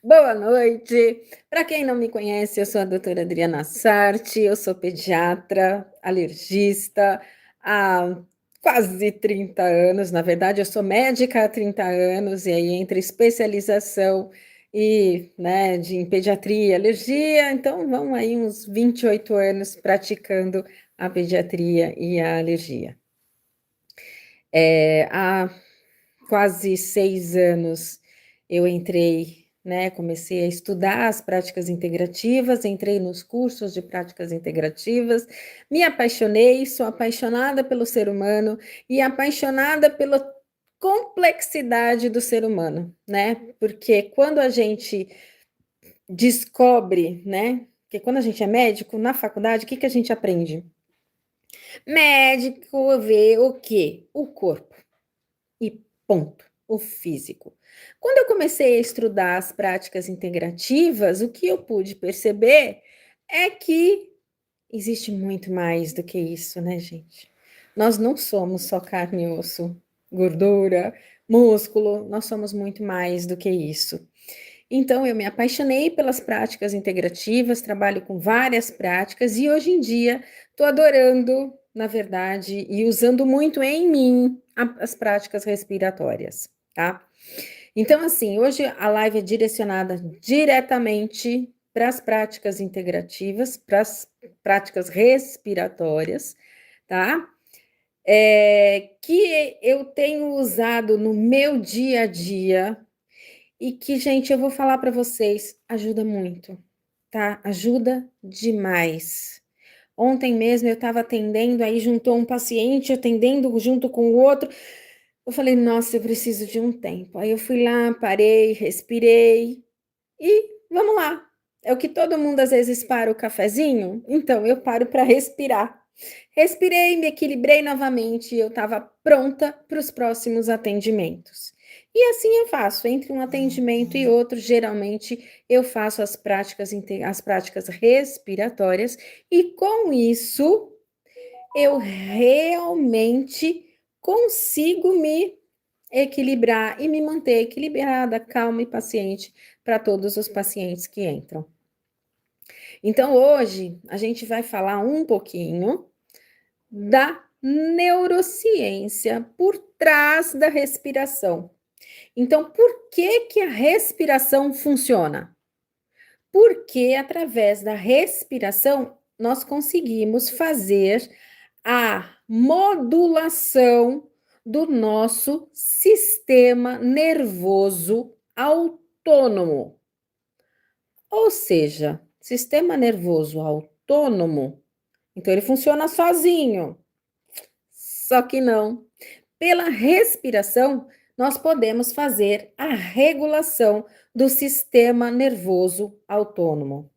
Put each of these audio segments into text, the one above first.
Boa noite. Para quem não me conhece, eu sou a doutora Adriana Sarti, eu sou pediatra, alergista há quase 30 anos. Na verdade, eu sou médica há 30 anos, e aí entre especialização e, né, em pediatria e alergia, então vão aí uns 28 anos praticando a pediatria e a alergia. Há quase 6 anos eu entrei, né, comecei a estudar as práticas integrativas, entrei nos cursos de práticas integrativas, me apaixonei, sou apaixonada pelo ser humano e apaixonada pela complexidade do ser humano, né? Porque quando a gente descobre, né? Porque quando a gente é médico, na faculdade, o que que a gente aprende? Médico vê o quê? O corpo. E ponto, o físico. Quando eu comecei a estudar as práticas integrativas, o que eu pude perceber é que existe muito mais do que isso, né, gente? Nós não somos só carne e osso, gordura, músculo, nós somos muito mais do que isso. Então, eu me apaixonei pelas práticas integrativas, trabalho com várias práticas e hoje em dia estou adorando, na verdade, e usando muito em mim as práticas respiratórias, tá? Então, assim, hoje a live é direcionada diretamente para as práticas integrativas, para as práticas respiratórias, tá? Que eu tenho usado no meu dia a dia e que, gente, eu vou falar para vocês, ajuda muito, tá? Ajuda demais. Ontem mesmo eu estava atendendo, aí juntou um paciente atendendo junto com o outro. Eu falei, nossa, eu preciso de um tempo. Aí eu fui lá, parei, respirei e vamos lá. É o que todo mundo às vezes para o cafezinho, então eu paro para respirar. Respirei, me equilibrei novamente e eu estava pronta para os próximos atendimentos. E assim eu faço, entre um atendimento e outro, geralmente eu faço as práticas respiratórias, e com isso eu realmente consigo me equilibrar e me manter equilibrada, calma e paciente para todos os pacientes que entram. Então, hoje a gente vai falar um pouquinho da neurociência por trás da respiração. Então, por que que a respiração funciona? Porque através da respiração nós conseguimos fazer a modulação do nosso sistema nervoso autônomo. Ou seja, sistema nervoso autônomo, então ele funciona sozinho. Só que não. Pela respiração, nós podemos fazer a regulação do sistema nervoso autônomo.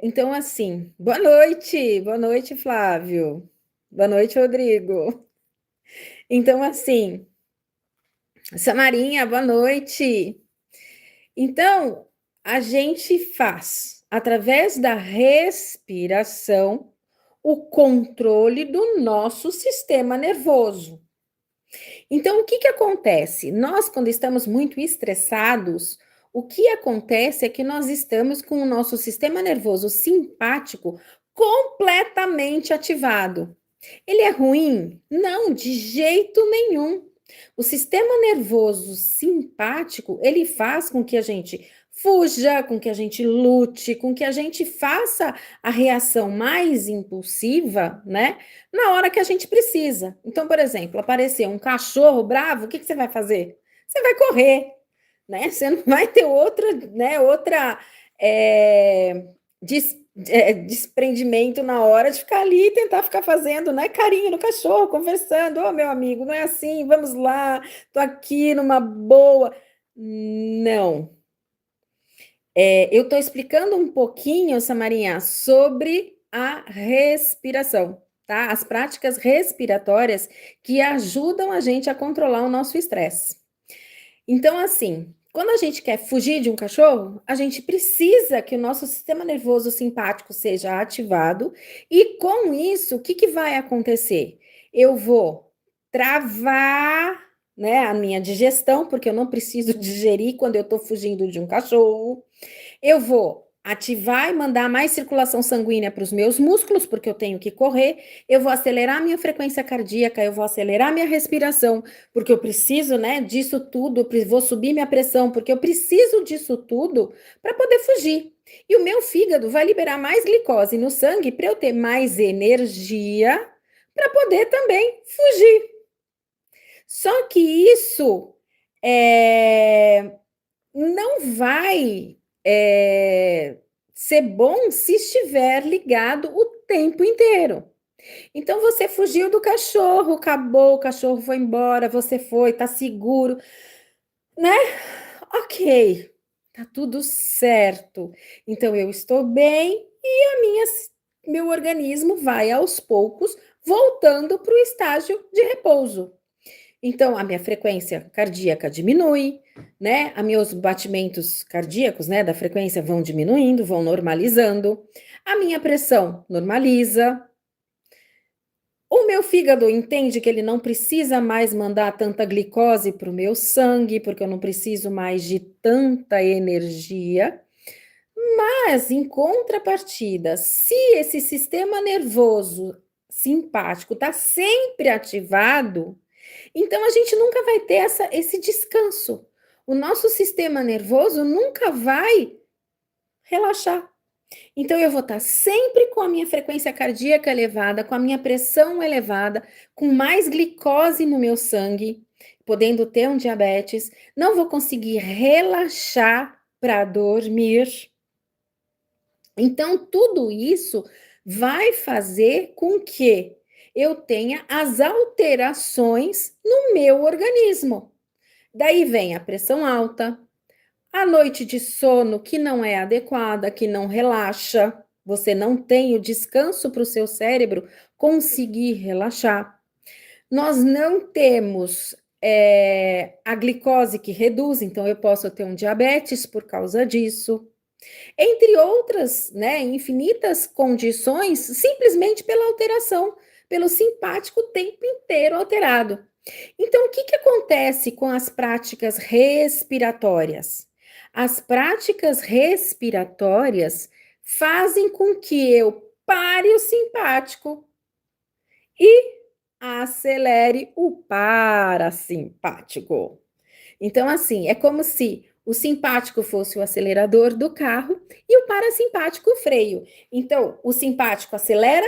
Então, assim, boa noite, Flávio. Boa noite, Rodrigo. Então, assim, Samarinha, boa noite. Então, a gente faz, através da respiração, o controle do nosso sistema nervoso. Então, o que que acontece? Nós, quando estamos muito estressados, o que acontece é que nós estamos com o nosso sistema nervoso simpático completamente ativado. Ele é ruim? Não, de jeito nenhum. O sistema nervoso simpático, ele faz com que a gente fuja, com que a gente lute, com que a gente faça a reação mais impulsiva, né? Na hora que a gente precisa. Então, por exemplo, apareceu um cachorro bravo, o que que você vai fazer? Você vai correr, né? Você não vai ter outra, né? Outra é, desprendimento na hora de ficar ali e tentar ficar fazendo, né? Carinho no cachorro, conversando. Ô, meu amigo, não é assim, vamos lá, tô aqui numa boa. Não. Eu estou explicando um pouquinho, Samarinha, sobre a respiração, tá? As práticas respiratórias que ajudam a gente a controlar o nosso estresse. Então, assim, quando a gente quer fugir de um cachorro, a gente precisa que o nosso sistema nervoso simpático seja ativado, e com isso, o que que vai acontecer? Eu vou travar né, a minha digestão, porque eu não preciso digerir quando eu estou fugindo de um cachorro. Eu vou ativar e mandar mais circulação sanguínea para os meus músculos, porque eu tenho que correr. Eu vou acelerar minha frequência cardíaca, eu vou acelerar minha respiração, porque eu preciso, né, disso tudo. Vou subir minha pressão, porque eu preciso disso tudo para poder fugir. E o meu fígado vai liberar mais glicose no sangue para eu ter mais energia para poder também fugir. Só que isso não vai ser bom se estiver ligado o tempo inteiro. Então você fugiu do cachorro, acabou, o cachorro foi embora, você foi, tá seguro, né? Ok, tá tudo certo. Então eu estou bem e meu organismo vai aos poucos voltando para o estágio de repouso. Então, a minha frequência cardíaca diminui, né? Os meus batimentos cardíacos, né, da frequência vão diminuindo, vão normalizando. A minha pressão normaliza. O meu fígado entende que ele não precisa mais mandar tanta glicose para o meu sangue, porque eu não preciso mais de tanta energia. Mas, em contrapartida, se esse sistema nervoso simpático está sempre ativado, então a gente nunca vai ter esse descanso. O nosso sistema nervoso nunca vai relaxar. Então eu vou estar sempre com a minha frequência cardíaca elevada, com a minha pressão elevada, com mais glicose no meu sangue, podendo ter um diabetes, não vou conseguir relaxar para dormir. Então tudo isso vai fazer com que eu tenha as alterações no meu organismo. Daí vem a pressão alta, a noite de sono que não é adequada, que não relaxa, você não tem o descanso para o seu cérebro conseguir relaxar. Nós não temos a glicose que reduz, então eu posso ter um diabetes por causa disso. Entre outras, né, infinitas condições, simplesmente pela alteração, pelo simpático o tempo inteiro alterado. Então, o que, que acontece com as práticas respiratórias? As práticas respiratórias fazem com que eu pare o simpático e acelere o parasimpático. Então, assim, é como se o simpático fosse o acelerador do carro e o parasimpático o freio. Então, o simpático acelera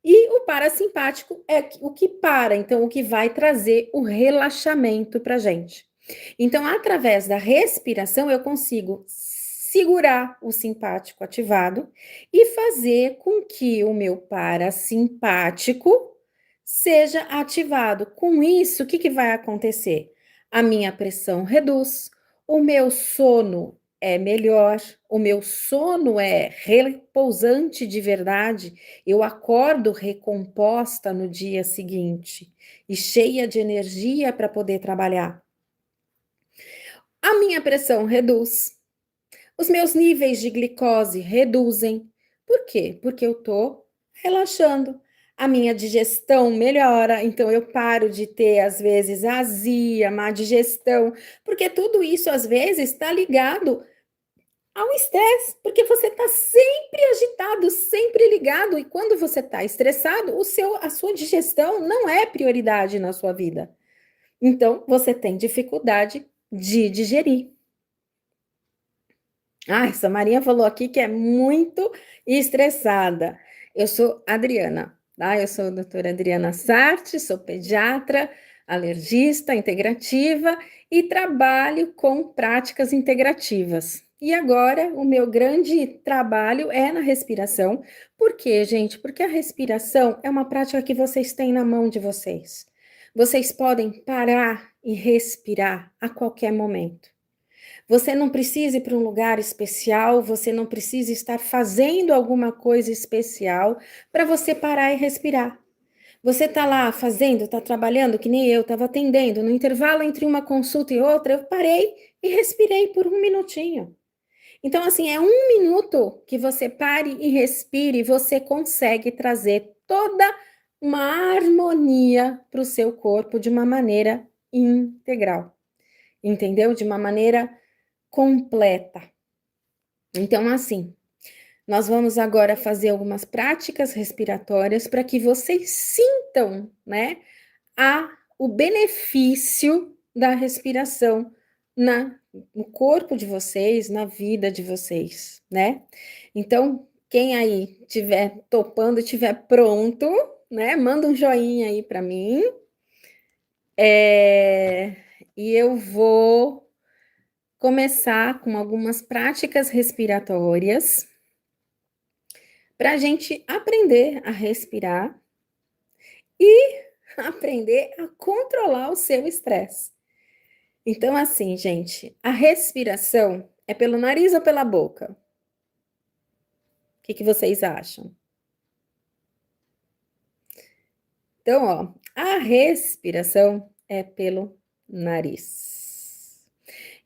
e o parasimpático é o que para, então, o que vai trazer o relaxamento para a gente. Então, através da respiração, eu consigo segurar o simpático ativado e fazer com que o meu parasimpático seja ativado. Com isso, o que, que vai acontecer? A minha pressão reduz, o meu sono é melhor, o meu sono é repousante de verdade, eu acordo recomposta no dia seguinte e cheia de energia para poder trabalhar. A minha pressão reduz, os meus níveis de glicose reduzem. Por quê? Porque eu estou relaxando. A minha digestão melhora, então eu paro de ter, às vezes, azia, má digestão, porque tudo isso, às vezes, está ligado ao estresse, porque você está sempre agitado, sempre ligado, e quando você está estressado, a sua digestão não é prioridade na sua vida. Então, você tem dificuldade de digerir. Ah, essa Marinha falou aqui que é muito estressada. Eu sou Adriana, tá? Eu sou a doutora Adriana Sarti, sou pediatra, alergista, integrativa e trabalho com práticas integrativas. E agora o meu grande trabalho é na respiração. Por quê, gente? Porque a respiração é uma prática que vocês têm na mão de vocês. Vocês podem parar e respirar a qualquer momento. Você não precisa ir para um lugar especial, você não precisa estar fazendo alguma coisa especial para você parar e respirar. Você está lá fazendo, está trabalhando, que nem eu, estava atendendo. No intervalo entre uma consulta e outra, eu parei e respirei por um minutinho. Então, assim, é um minuto que você pare e respire, e você consegue trazer toda uma harmonia para o seu corpo de uma maneira integral, entendeu? De uma maneira completa. Então, assim, nós vamos agora fazer algumas práticas respiratórias para que vocês sintam, né, o benefício da respiração no corpo de vocês, na vida de vocês, né? Então, quem aí tiver topando, tiver pronto, né? Manda um joinha aí para mim. E eu vou começar com algumas práticas respiratórias para a gente aprender a respirar e aprender a controlar o seu estresse. Então, assim, gente, a respiração é pelo nariz ou pela boca? O que vocês acham? Então, ó, a respiração é pelo nariz.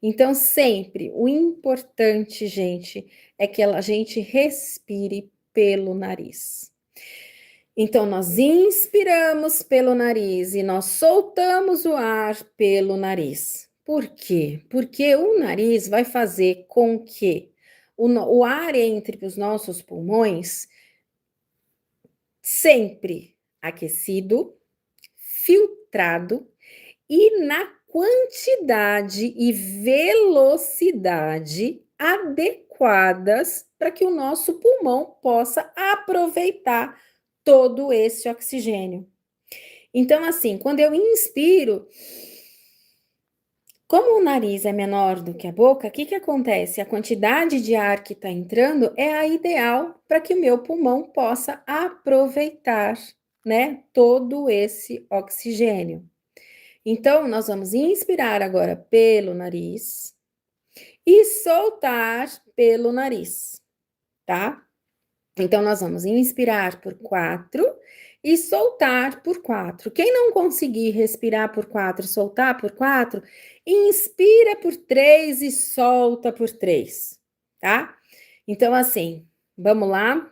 Então, sempre o importante, gente, é que a gente respire pelo nariz. Então, nós inspiramos pelo nariz e nós soltamos o ar pelo nariz. Por quê? Porque o nariz vai fazer com que o ar entre os nossos pulmões sempre aquecido, filtrado e na quantidade e velocidade adequadas para que o nosso pulmão possa aproveitar todo esse oxigênio. Então, assim, quando eu inspiro, como o nariz é menor do que a boca, o que acontece? A quantidade de ar que está entrando é a ideal para que o meu pulmão possa aproveitar, né, todo esse oxigênio. Então, nós vamos inspirar agora pelo nariz e soltar pelo nariz, tá? Então, nós vamos inspirar por 4 e soltar por 4. Quem não conseguir respirar por 4 e soltar por 4, inspira por 3 e solta por 3, tá? Então, assim, vamos lá.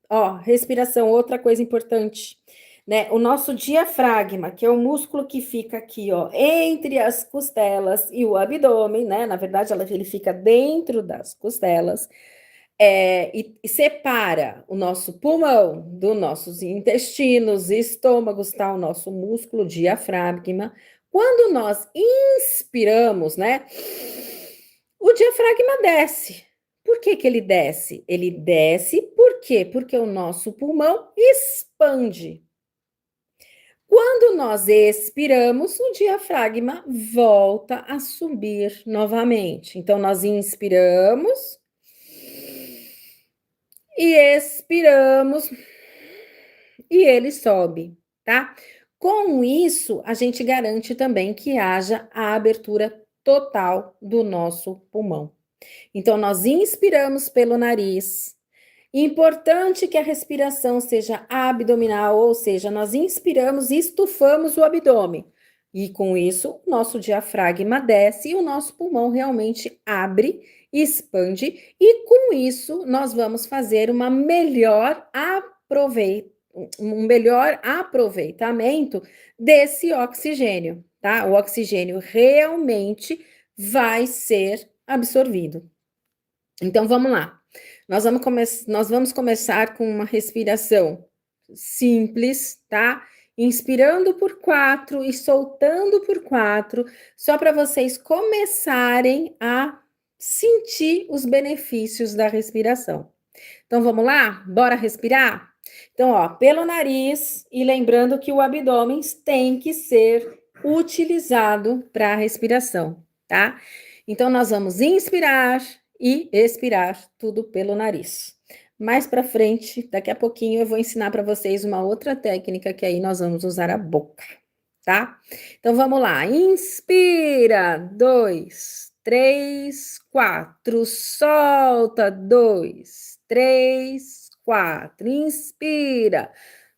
Ó, respiração, outra coisa importante, né? O nosso diafragma, que é o músculo que fica aqui, ó, entre as costelas e o abdômen, né? Na verdade, ele fica dentro das costelas. E separa o nosso pulmão dos nossos intestinos, estômagos, tá? O nosso músculo diafragma. Quando nós inspiramos, né? O diafragma desce. Por que ele desce? Ele desce por quê? Porque o nosso pulmão expande. Quando nós expiramos, o diafragma volta a subir novamente. Então, nós inspiramos e expiramos e ele sobe, tá? Com isso, a gente garante também que haja a abertura total do nosso pulmão. Então, nós inspiramos pelo nariz. Importante que a respiração seja abdominal, ou seja, nós inspiramos e estufamos o abdômen. E com isso, nosso diafragma desce e o nosso pulmão realmente abre, expande, e com isso nós vamos fazer um melhor aproveitamento desse oxigênio, tá? O oxigênio realmente vai ser absorvido. Então vamos lá. Nós vamos começar com uma respiração simples, tá? Inspirando por 4 e soltando por 4, só para vocês começarem a sentir os benefícios da respiração. Então vamos lá? Bora respirar? Então, ó, pelo nariz e lembrando que o abdômen tem que ser utilizado para a respiração, tá? Então nós vamos inspirar e expirar tudo pelo nariz. Mais para frente, daqui a pouquinho eu vou ensinar para vocês uma outra técnica que aí nós vamos usar a boca, tá? Então vamos lá. Inspira, 2, 3, 4. Solta, 2, 3, 4. Inspira,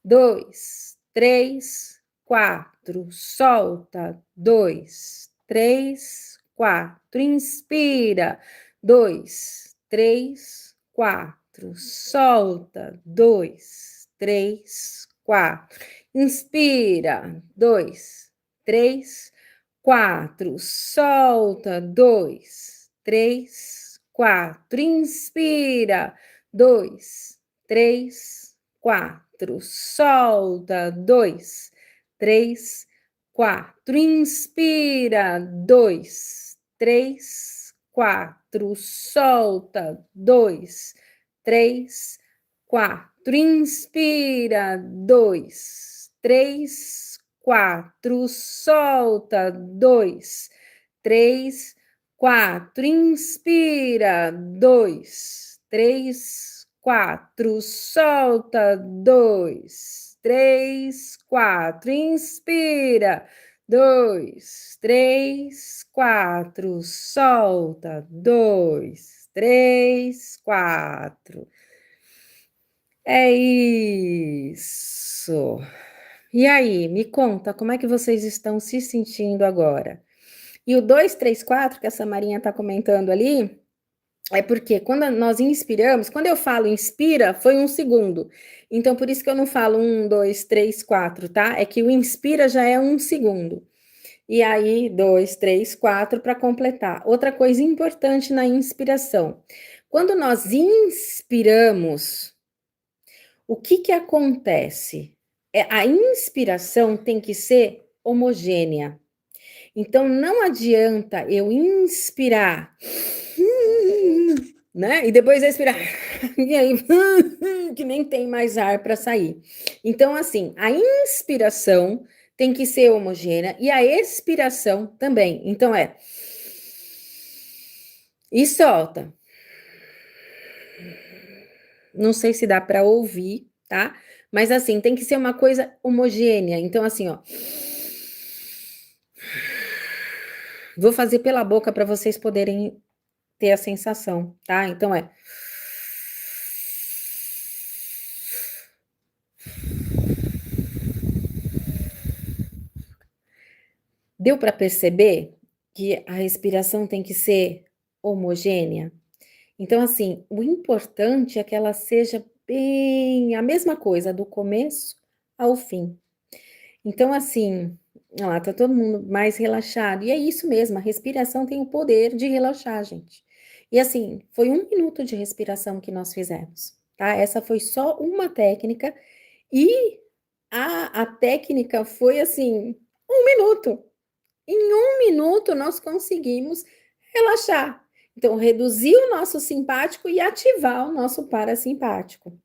2, 3, 4. Solta, 2, 3, 4. Inspira, 2, 3, 4. Solta, 2, 3, 4. Inspira, 2, 3, 4, solta, 2, 3, 4, inspira, 2, 3, 4, solta, 2, 3, 4, inspira, 2, 3, 4, solta, 2, 3, 4, inspira, 2, 3, 4, solta, 2, 3, 4, inspira, 2, 3, 4, solta, 2, 3, 4, inspira, 2, 3, 4, solta, 2, 3, 4. É isso. E aí, me conta, como é que vocês estão se sentindo agora? E o 2, 3, 4 que a Samarinha está comentando ali, é porque quando nós inspiramos, quando eu falo inspira, foi 1 segundo. Então, por isso que eu não falo 1, 2, 3, 4, tá? É que o inspira já é 1 segundo. E aí, 2, 3, 4 para completar. Outra coisa importante na inspiração. Quando nós inspiramos, o que que acontece? A inspiração tem que ser homogênea. Então, não adianta eu inspirar, né? E depois expirar, e aí, que nem tem mais ar para sair. Então, assim, a inspiração tem que ser homogênea e a expiração também. Então, e solta. Não sei se dá para ouvir, tá? Mas assim, tem que ser uma coisa homogênea. Então, assim, ó. Vou fazer pela boca para vocês poderem ter a sensação, tá? Então deu para perceber que a respiração tem que ser homogênea? Então, assim, o importante é que ela seja bem a mesma coisa, do começo ao fim. Então, assim, olha lá, tá todo mundo mais relaxado. E é isso mesmo, a respiração tem o poder de relaxar, gente. E assim, foi 1 minuto de respiração que nós fizemos, tá? Essa foi só uma técnica e a técnica foi assim, 1 minuto. Em 1 minuto nós conseguimos relaxar. Então, reduzir o nosso simpático e ativar o nosso parasimpático.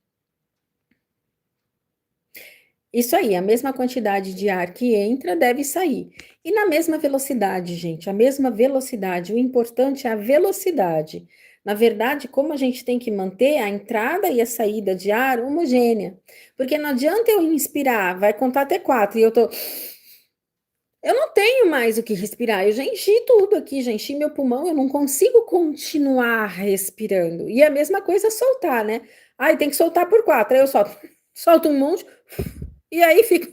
Isso aí, a mesma quantidade de ar que entra deve sair. E na mesma velocidade, gente, a mesma velocidade. O importante é a velocidade. Na verdade, como a gente tem que manter a entrada e a saída de ar homogênea. Porque não adianta eu inspirar, vai contar até 4 e eu não tenho mais o que respirar. Eu já enchi tudo aqui, já enchi meu pulmão, eu não consigo continuar respirando. E a mesma coisa soltar, né? Ai, tem que soltar por 4. Aí eu solto um monte e aí fica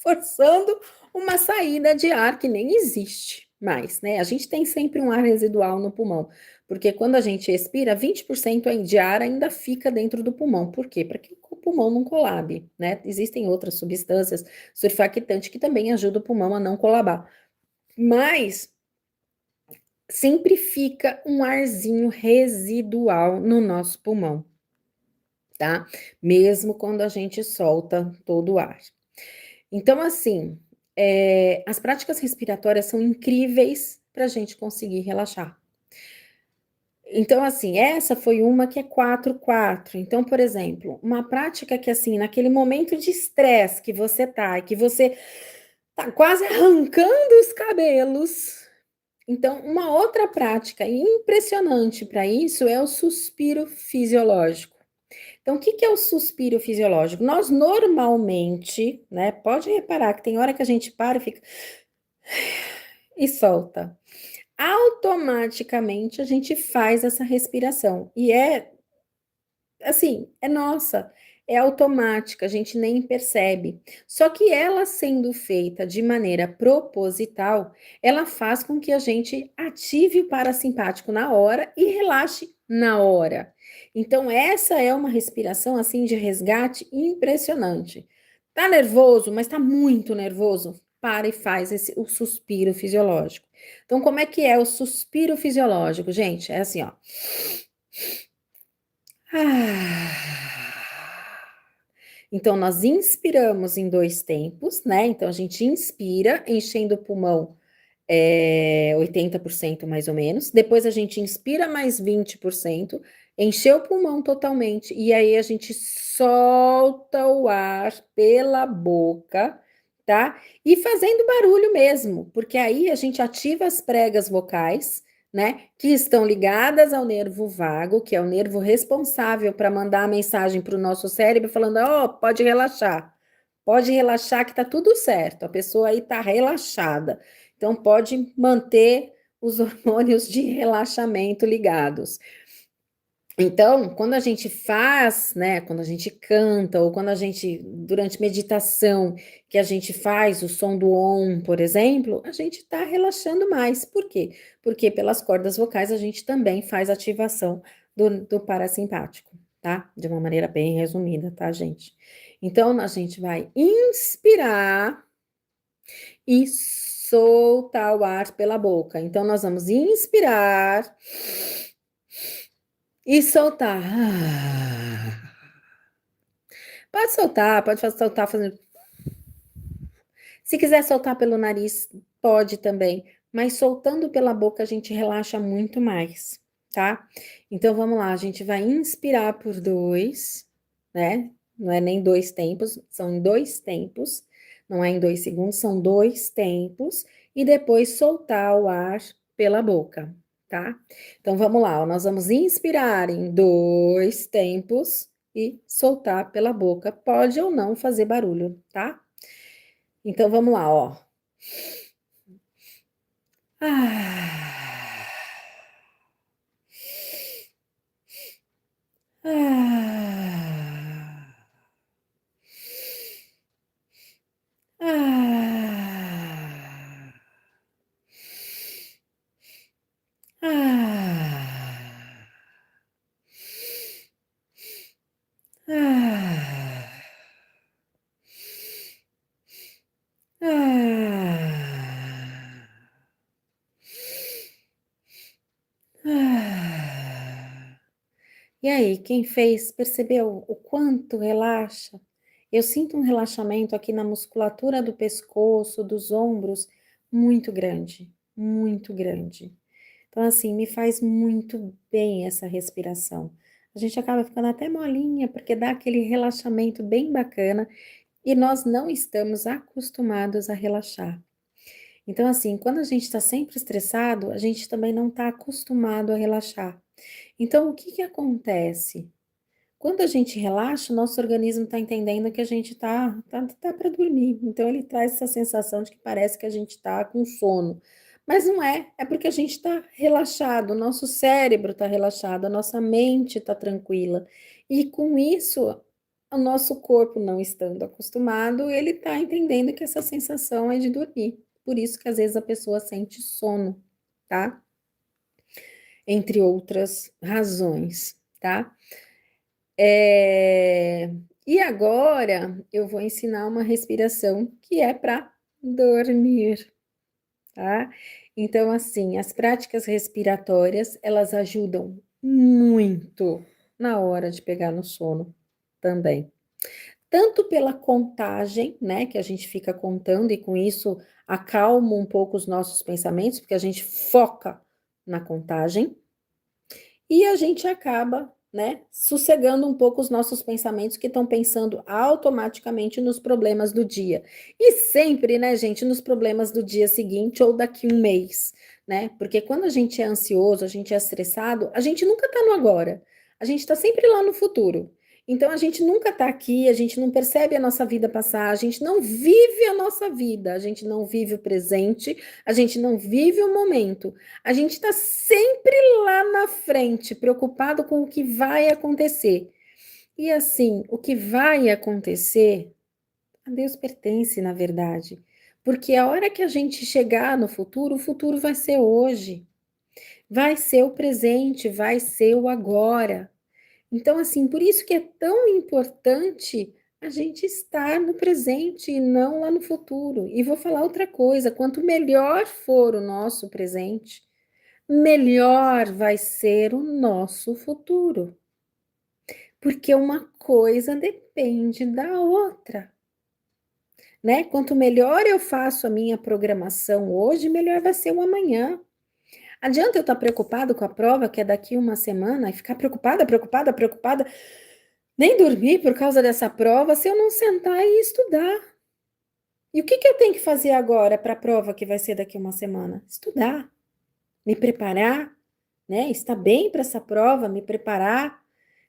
forçando uma saída de ar que nem existe mais, né? A gente tem sempre um ar residual no pulmão, porque quando a gente expira, 20% de ar ainda fica dentro do pulmão. Por quê? Para que o pulmão não colabe, né? Existem outras substâncias, surfactante, que também ajudam o pulmão a não colabar. Mas sempre fica um arzinho residual no nosso pulmão, tá? Mesmo quando a gente solta todo o ar. Então, assim, as práticas respiratórias são incríveis para a gente conseguir relaxar. Então, assim, essa foi uma que é 4-4. Então, por exemplo, uma prática que, assim, naquele momento de estresse que você tá, que você tá quase arrancando os cabelos. Então, uma outra prática impressionante para isso é o suspiro fisiológico. Então, o que que é o suspiro fisiológico? Nós normalmente, né, pode reparar que tem hora que a gente para e fica e solta. Automaticamente a gente faz essa respiração e é assim, é nossa, é automática, a gente nem percebe. Só que ela sendo feita de maneira proposital, ela faz com que a gente ative o parasimpático na hora e relaxe na hora. Então, essa é uma respiração assim de resgate impressionante. Tá nervoso, mas tá muito nervoso? para e faz o suspiro fisiológico. Então, como é que é o suspiro fisiológico, gente? É assim, ó. Então, nós inspiramos em 2 tempos, né? Então, a gente inspira, enchendo o pulmão 80% mais ou menos. Depois, a gente inspira mais 20%, encheu o pulmão totalmente. E aí, a gente solta o ar pela boca, tá? E fazendo barulho mesmo, porque aí a gente ativa as pregas vocais, né, que estão ligadas ao nervo vago, que é o nervo responsável para mandar a mensagem para o nosso cérebro, falando: ó, pode relaxar que tá tudo certo, a pessoa aí tá relaxada, então pode manter os hormônios de relaxamento ligados. Então, quando a gente faz, né, quando a gente canta, ou quando a gente, durante meditação, que a gente faz o som do Om, por exemplo, a gente está relaxando mais. Por quê? Porque pelas cordas vocais a gente também faz ativação do parasimpático, tá? De uma maneira bem resumida, tá, gente? Então, a gente vai inspirar e soltar o ar pela boca. Então, nós vamos inspirar e soltar. Pode soltar fazendo. Se quiser soltar pelo nariz, pode também, mas soltando pela boca a gente relaxa muito mais, tá? Então vamos lá, a gente vai inspirar por 2, né? Não é nem 2 tempos, são em 2 tempos, não é em 2 segundos, são 2 tempos, e depois soltar o ar pela boca, tá? Então vamos lá, ó, nós vamos inspirar em 2 tempos e soltar pela boca. Pode ou não fazer barulho, tá? Então vamos lá, ó. Ah, ah, ah, ah, ah, ah, ah. E aí, quem fez, percebeu o quanto relaxa? Eu sinto um relaxamento aqui na musculatura do pescoço, dos ombros, muito grande, muito grande. Então, assim, me faz muito bem essa respiração. A gente acaba ficando até molinha, porque dá aquele relaxamento bem bacana e nós não estamos acostumados a relaxar. Então, assim, quando a gente está sempre estressado, a gente também não está acostumado a relaxar. Então, o que que acontece? Quando a gente relaxa, o nosso organismo está entendendo que a gente tá para dormir. Então, ele traz essa sensação de que parece que a gente está com sono. Mas não é, é porque a gente está relaxado, o nosso cérebro está relaxado, a nossa mente está tranquila. E com isso, o nosso corpo não estando acostumado, ele está entendendo que essa sensação é de dormir. Por isso que às vezes a pessoa sente sono, tá? Entre outras razões, tá? É, E agora eu vou ensinar uma respiração que é para dormir, tá? Então, assim, as práticas respiratórias, elas ajudam muito na hora de pegar no sono também. Tanto pela contagem, né, que a gente fica contando e com isso acalma um pouco os nossos pensamentos, porque a gente foca na contagem, e a gente acaba, né, sossegando um pouco os nossos pensamentos que estão pensando automaticamente nos problemas do dia. E sempre, né, gente, nos problemas do dia seguinte ou daqui um mês, né? Porque quando a gente é ansioso, a gente é estressado, a gente nunca tá no agora. A gente tá sempre lá no futuro. Então a gente nunca tá aqui, a gente não percebe a nossa vida passar, a gente não vive a nossa vida, a gente não vive o presente, a gente não vive o momento. A gente está sempre lá na frente, preocupado com o que vai acontecer. E assim, o que vai acontecer, a Deus pertence, na verdade. Porque a hora que a gente chegar no futuro, o futuro vai ser hoje. Vai ser o presente, vai ser o agora. Então, assim, por isso que é tão importante a gente estar no presente e não lá no futuro. E vou falar outra coisa: quanto melhor for o nosso presente, melhor vai ser o nosso futuro. Porque uma coisa depende da outra, né? Quanto melhor eu faço a minha programação hoje, melhor vai ser o amanhã. Adianta eu estar preocupado com a prova que é daqui uma semana e ficar preocupada, nem dormir por causa dessa prova se eu não sentar e estudar. E o que eu tenho que fazer agora para a prova que vai ser daqui uma semana? Estudar, me preparar, né? Estar bem para essa prova, me preparar,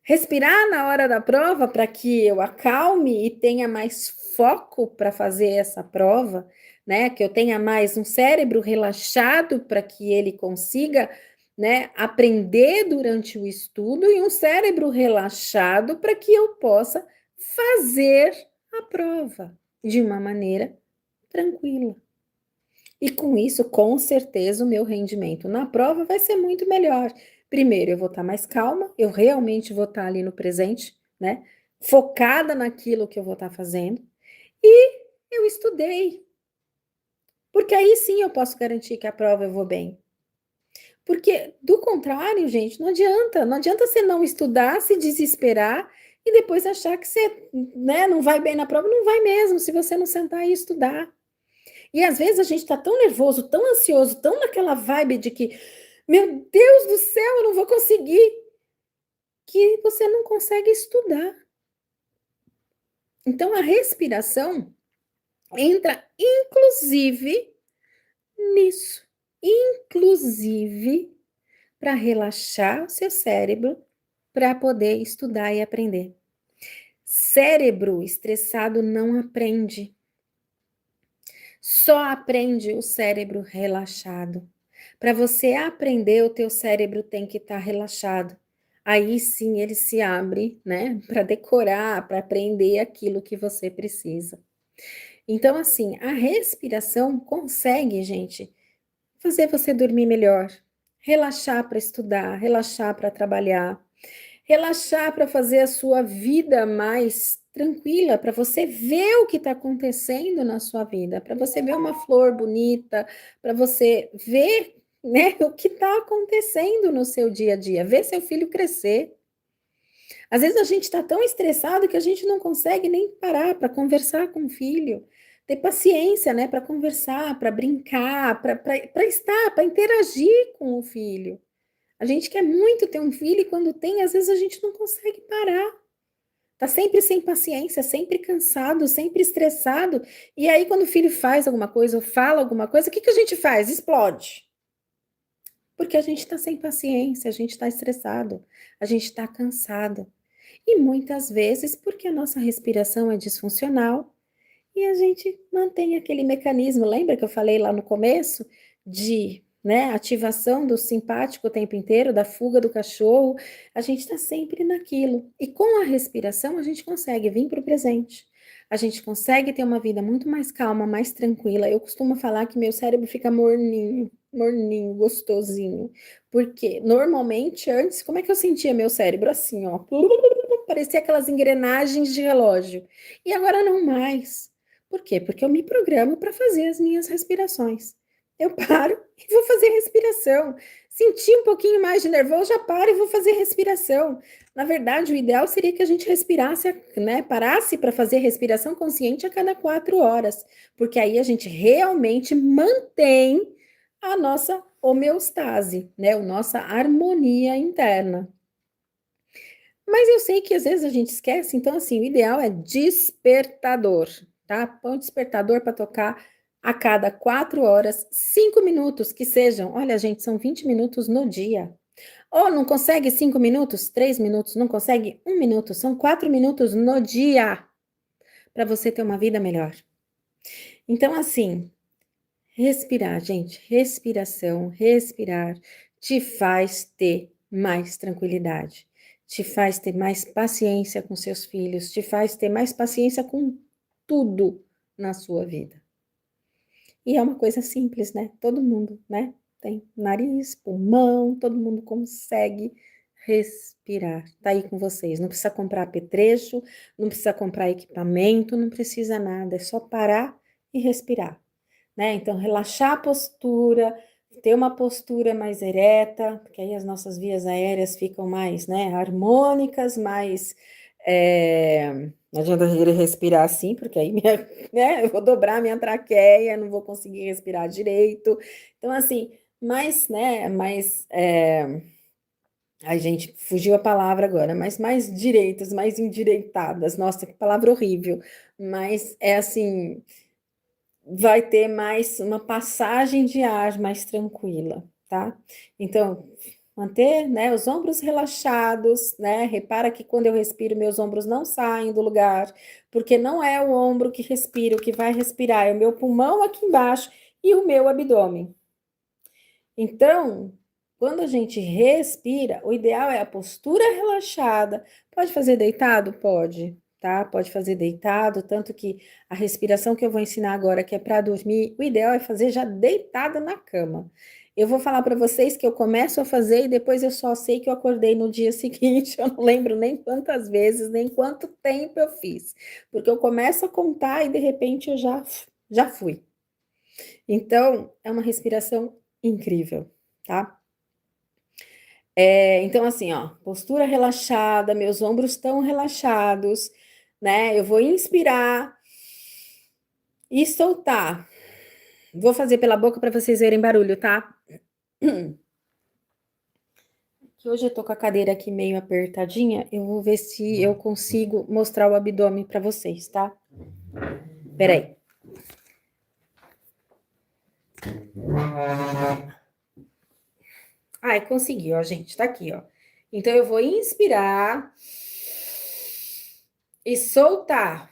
respirar na hora da prova para que eu acalme e tenha mais foco para fazer essa prova, né? Que eu tenha mais um cérebro relaxado para que ele consiga, né, aprender durante o estudo e um cérebro relaxado para que eu possa fazer a prova de uma maneira tranquila. E com isso, com certeza, o meu rendimento na prova vai ser muito melhor. Primeiro, eu vou estar mais calma, eu realmente vou estar ali no presente, né? Focada naquilo que eu vou estar fazendo. E eu estudei. Porque aí sim eu posso garantir que a prova eu vou bem. Porque, do contrário, gente, não adianta você não estudar, se desesperar e depois achar que você, né, não vai bem na prova, não vai mesmo, se você não sentar e estudar. E às vezes a gente tá tão nervoso, tão ansioso, tão naquela vibe de que, meu Deus do céu, eu não vou conseguir, que você não consegue estudar. Então a respiração entra inclusive nisso, inclusive para relaxar o seu cérebro para poder estudar e aprender. Cérebro estressado não aprende. Só aprende o cérebro relaxado. Para você aprender, o teu cérebro tem que estar relaxado. Aí sim ele se abre, né, para decorar, para aprender aquilo que você precisa. Então, assim, a respiração consegue, gente, fazer você dormir melhor, relaxar para estudar, relaxar para trabalhar, relaxar para fazer a sua vida mais tranquila, para você ver o que está acontecendo na sua vida, para você ver uma flor bonita, para você ver, né, o que está acontecendo no seu dia a dia, ver seu filho crescer. Às vezes a gente está tão estressado que a gente não consegue nem parar para conversar com o filho, ter paciência, né, para conversar, para brincar, para estar, para interagir com o filho. A gente quer muito ter um filho e quando tem, às vezes a gente não consegue parar. Tá sempre sem paciência, sempre cansado, sempre estressado. E aí, quando o filho faz alguma coisa ou fala alguma coisa, o que a gente faz? Explode. Porque a gente está sem paciência, a gente está estressado, a gente está cansado. E muitas vezes porque a nossa respiração é disfuncional e a gente mantém aquele mecanismo. Lembra que eu falei lá no começo de, né, ativação do simpático o tempo inteiro, da fuga do cachorro? A gente está sempre naquilo. E com a respiração a gente consegue vir para o presente. A gente consegue ter uma vida muito mais calma, mais tranquila. Eu costumo falar que meu cérebro fica morninho, morninho, gostosinho. Porque normalmente antes, como é que eu sentia meu cérebro? Assim, ó, parecia aquelas engrenagens de relógio. E agora não mais. Por quê? Porque eu me programo para fazer as minhas respirações. Eu paro e vou fazer respiração. Senti um pouquinho mais de nervoso, já paro e vou fazer respiração. Na verdade, o ideal seria que a gente respirasse, né? Parasse para fazer respiração consciente a cada 4 horas, porque aí a gente realmente mantém a nossa homeostase, né? A nossa harmonia interna. Mas eu sei que às vezes a gente esquece, então assim, o ideal é despertador, tá? Põe o despertador para tocar a cada 4 horas, 5 minutos que sejam. Olha, gente, são 20 minutos no dia. Ou não consegue 5 minutos, 3 minutos, não consegue 1 minuto, são 4 minutos no dia para você ter uma vida melhor. Então, assim, respirar, gente, respiração, respirar te faz ter mais tranquilidade, te faz ter mais paciência com seus filhos, te faz ter mais paciência com tudo na sua vida. E é uma coisa simples, né? Todo mundo, né? Tem nariz, pulmão, todo mundo consegue respirar. Tá aí com vocês. Não precisa comprar apetrecho, não precisa comprar equipamento, não precisa nada. É só parar e respirar, né? Então, relaxar a postura, ter uma postura mais ereta, porque aí as nossas vias aéreas ficam mais, né, harmônicas, mais. Não adianta ele respirar assim, porque aí né, eu vou dobrar minha traqueia, não vou conseguir respirar direito. Então, assim, mais, né, mais. Ai, gente, fugiu a palavra agora, mas mais direitas, mais endireitadas. Nossa, que palavra horrível. Mas é assim, vai ter mais uma passagem de ar mais tranquila, tá? Então, manter, né, os ombros relaxados, né? Repara que quando eu respiro, meus ombros não saem do lugar, porque não é o ombro que respira, o que vai respirar é o meu pulmão aqui embaixo e o meu abdômen. Então, quando a gente respira, o ideal é a postura relaxada. Pode fazer deitado? Pode, tá? Pode fazer deitado, tanto que a respiração que eu vou ensinar agora, que é para dormir, o ideal é fazer já deitado na cama. Eu vou falar para vocês que eu começo a fazer e depois eu só sei que eu acordei no dia seguinte. Eu não lembro nem quantas vezes, nem quanto tempo eu fiz, porque eu começo a contar e de repente eu já fui. Então, é uma respiração incrível, tá? Então, assim, ó, postura relaxada, meus ombros estão relaxados, né? Eu vou inspirar e soltar. Vou fazer pela boca para vocês verem barulho, tá? Que hoje eu tô com a cadeira aqui meio apertadinha, eu vou ver se eu consigo mostrar o abdômen para vocês, tá? Peraí. Ai, consegui, ó, gente, tá aqui, ó. Então, eu vou inspirar e soltar.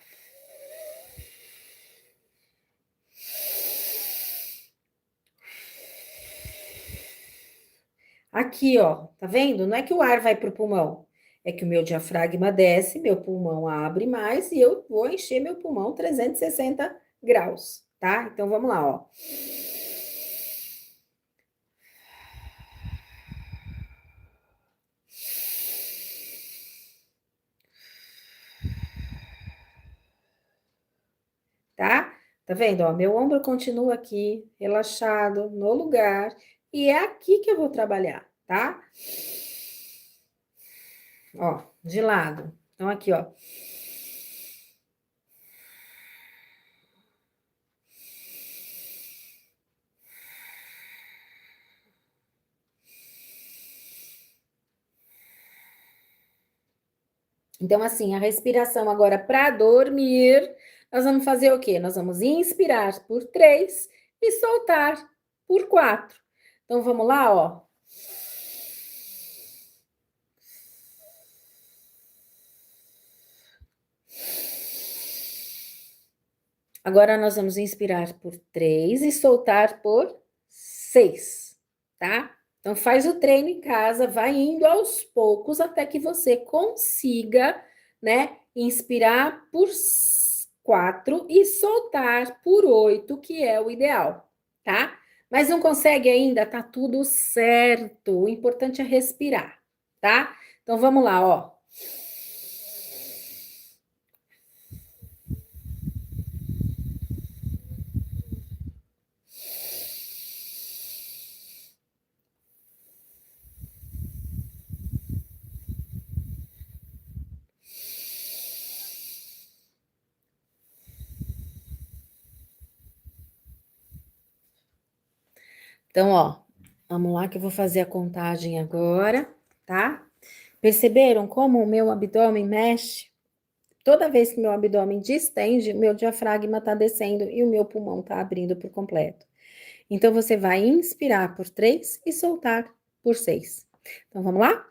Aqui, ó, tá vendo? Não é que o ar vai pro pulmão, é que o meu diafragma desce, meu pulmão abre mais e eu vou encher meu pulmão 360 graus, tá? Então vamos lá, ó. Tá? Tá vendo? Ó, meu ombro continua aqui, relaxado, no lugar, e é aqui que eu vou trabalhar, tá? Ó, de lado. Então, aqui, ó. Então, assim, a respiração agora para dormir, nós vamos fazer o quê? Nós vamos inspirar por 3 e soltar por 4. Então, vamos lá, ó. Agora nós vamos inspirar por 3 e soltar por 6, tá? Então, faz o treino em casa, vai indo aos poucos até que você consiga, né, inspirar por 4 e soltar por 8, que é o ideal, tá? Mas não consegue ainda, tá tudo certo. O importante é respirar, tá? Então, vamos lá, ó. Então, ó, vamos lá que eu vou fazer a contagem agora, tá? Perceberam como o meu abdômen mexe? Toda vez que meu abdômen distende, meu diafragma tá descendo e o meu pulmão tá abrindo por completo. Então, você vai inspirar por 3 e soltar por 6. Então, vamos lá?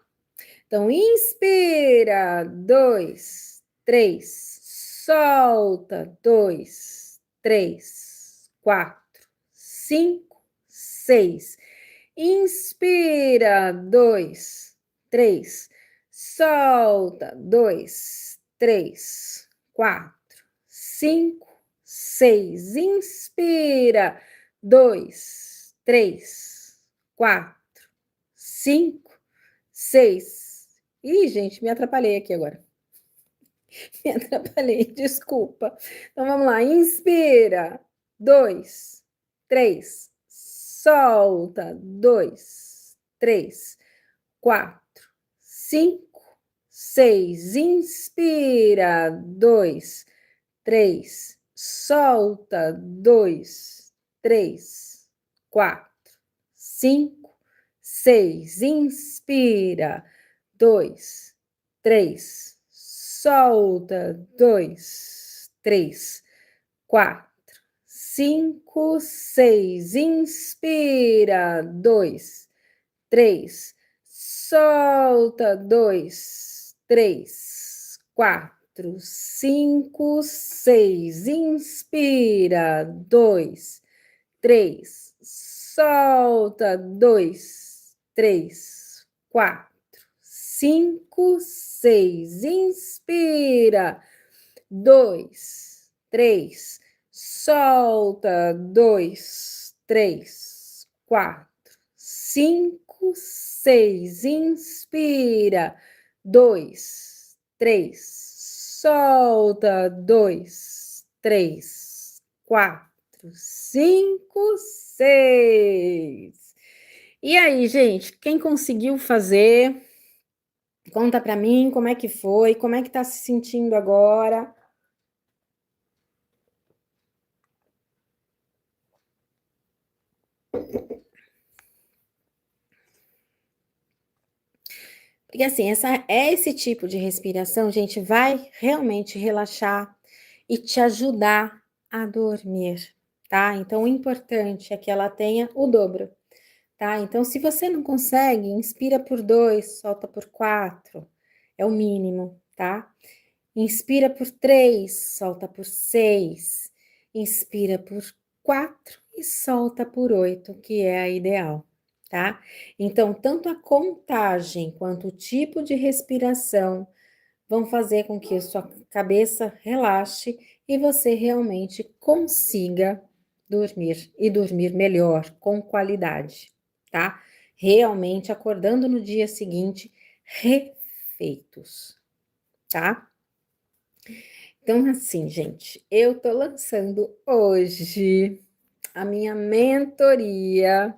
Então, inspira, 2, 3, solta, 2, 3, 4, 5, 6. Inspira, 2, 3, solta, 2, 3, 4, 5, 6. Inspira, 2, 3, 4, 5, 6. Ih, gente, me atrapalhei aqui agora. Me atrapalhei, desculpa. Então vamos lá, inspira, 2, 3, solta, 2, 3, 4, 5, 6, inspira, 2, 3, solta, 2, 3, 4, 5, 6, inspira, 2, 3, solta, 2, 3, 4, 5, 6, inspira, 2, 3, solta, 2, 3, 4, 5, 6, inspira, 2, 3, solta, 2, 3, 4, 5, 6, inspira, 2, 3, solta, 2, 3, 4, 5, 6, inspira, 2, 3, solta, 2, 3, 4, 5, 6. E aí, gente, quem conseguiu fazer? Conta para mim como é que foi, como é que tá se sentindo agora? Porque assim, esse tipo de respiração, gente, vai realmente relaxar e te ajudar a dormir, tá? Então, o importante é que ela tenha o dobro, tá? Então, se você não consegue, inspira por 2, solta por 4, é o mínimo, tá? Inspira por 3, solta por 6, inspira por 4 e solta por 8, que é a ideal, tá? Então, tanto a contagem quanto o tipo de respiração vão fazer com que a sua cabeça relaxe e você realmente consiga dormir e dormir melhor, com qualidade, tá? Realmente acordando no dia seguinte refeitos, tá? Então, assim, gente, eu tô lançando hoje a minha mentoria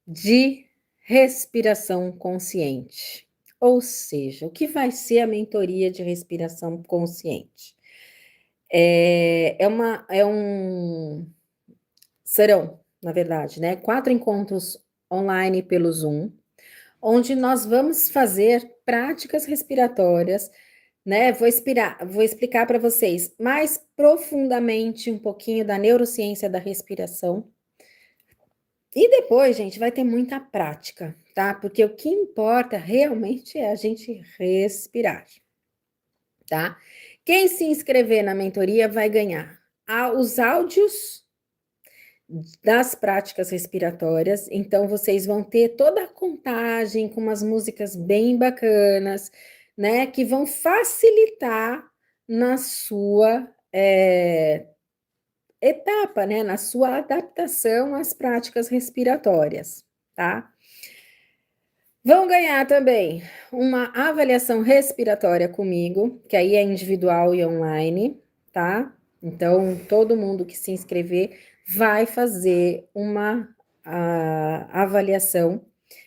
de respiração consciente. Ou seja, o que vai ser a mentoria de respiração consciente? Serão, na verdade, né? 4 encontros online pelo Zoom, onde nós vamos fazer práticas respiratórias, né? Vou explicar para vocês mais profundamente um pouquinho da neurociência da respiração. E depois, gente, vai ter muita prática, tá? Porque o que importa realmente é a gente respirar, tá? Quem se inscrever na mentoria vai ganhar os áudios das práticas respiratórias. Então, vocês vão ter toda a contagem com umas músicas bem bacanas, né? Que vão facilitar na sua etapa, né? Na sua adaptação às práticas respiratórias, tá? Vão ganhar também uma avaliação respiratória comigo, que aí é individual e online, tá? Então, todo mundo que se inscrever vai fazer uma avaliação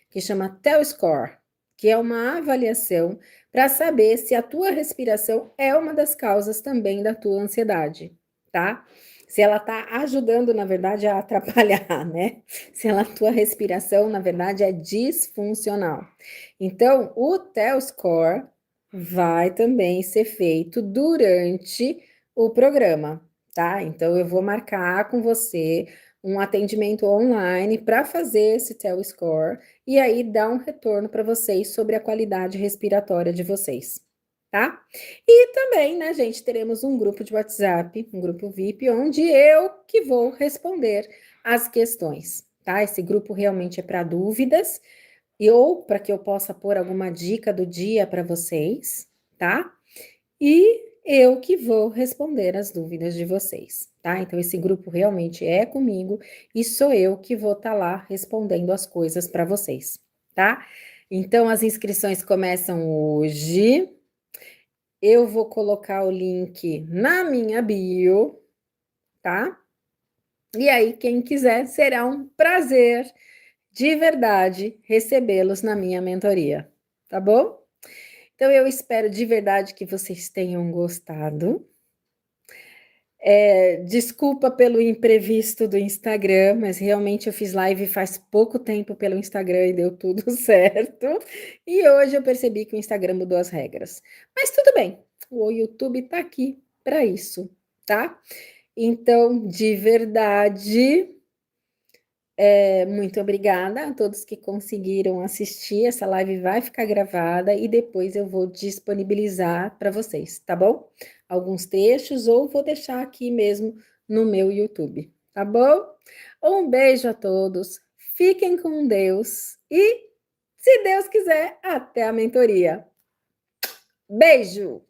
que chama TEL-Score, que é uma avaliação para saber se a tua respiração é uma das causas também da tua ansiedade, tá? Se ela tá ajudando, na verdade, a atrapalhar, né? Se a tua respiração, na verdade, é disfuncional. Então, o TEL-Score vai também ser feito durante o programa, tá? Então, eu vou marcar com você um atendimento online para fazer esse TEL-Score e aí dar um retorno para vocês sobre a qualidade respiratória de vocês, tá? E também, né, gente, teremos um grupo de WhatsApp, um grupo VIP, onde eu que vou responder as questões, tá? Esse grupo realmente é para dúvidas ou para que eu possa pôr alguma dica do dia para vocês, tá? E eu que vou responder as dúvidas de vocês, tá? Então, esse grupo realmente é comigo e sou eu que vou estar lá respondendo as coisas para vocês, tá? Então, as inscrições começam hoje. Eu vou colocar o link na minha bio, tá? E aí, quem quiser, será um prazer de verdade recebê-los na minha mentoria, tá bom? Então, eu espero de verdade que vocês tenham gostado. Desculpa pelo imprevisto do Instagram, mas realmente eu fiz live faz pouco tempo pelo Instagram e deu tudo certo. E hoje eu percebi que o Instagram mudou as regras. Mas tudo bem, o YouTube tá aqui para isso, tá? Então, de verdade, muito obrigada a todos que conseguiram assistir. Essa live vai ficar gravada e depois eu vou disponibilizar para vocês, tá bom? Alguns trechos ou vou deixar aqui mesmo no meu YouTube, tá bom? Um beijo a todos, fiquem com Deus e, se Deus quiser, até a mentoria. Beijo!